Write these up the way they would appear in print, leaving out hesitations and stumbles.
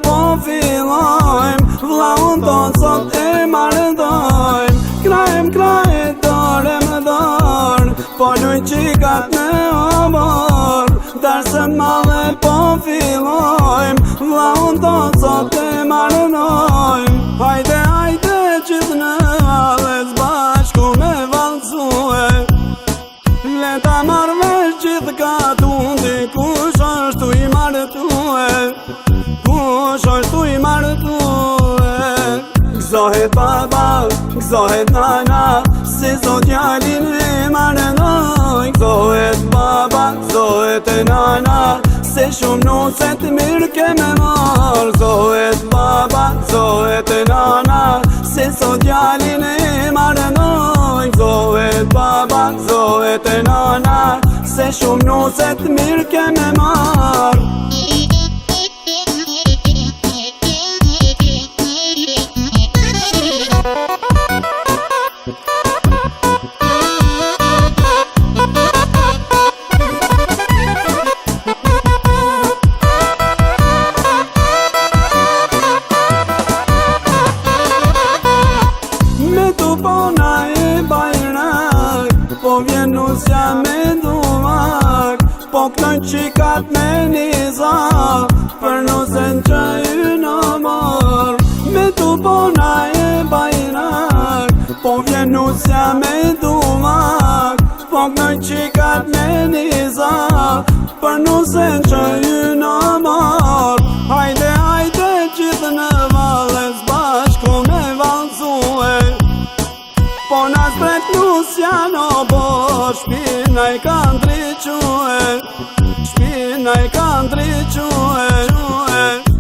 po fillojmë, vlla unë ton sot e marrëdojmë. Kraje dore më dorë, po luj qikat në obor. Darsën male po fillojmë, vlla unë ton sot e marrëdojmë. Hajde gjithë në valës bashku me valësue, leta marrëvesh gjithë ka tundi, kush është i marrëtue, kush është i marrëtue. Gëzohet baba, gëzohet nana, se zot jalin e marrëdoj. Gëzohet baba, gëzohet e nana, se shumë nuset mirë ke me marë. Gëzohet baba, gëzohet e nana, se sot jalin e marrëdoj. Gëzohet baba, gëzohet e nana, se shumë nuset mirë ke me marë. Pona e bajrak, po vjen nusja me dumak, po knojnë qikat me nizak, për nusen që ju në marë. Me tu pona e bajrak, po vjen nusja me dumak, po knojnë qikat me nizak, për nusen që ju në marë. Hajde gjithë në valës bashku me valësue, po na zbret nusja në bor. Shpina i kanë drique, shpina i kanë drique.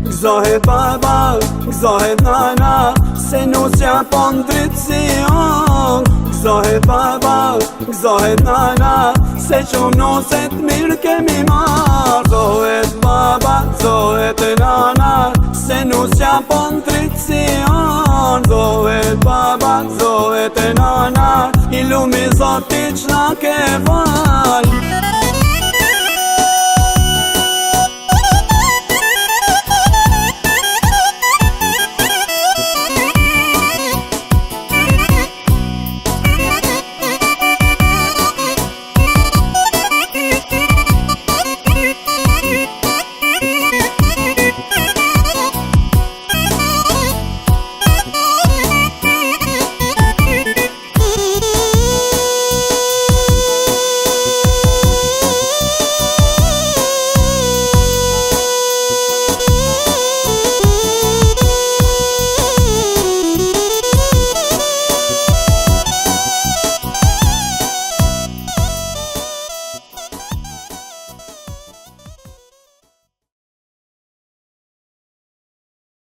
Gëzohet baba, gëzohet nana, se nusja po ndritë si on. Gëzohet baba, gëzohet nana, se qumë nuset mirë kemi marë. Gëzohet baba, gëzohet e nana, se nusja po ndritë si on. Gëzohet baba, gëzohet e nana, i lumi zoti që na ke val.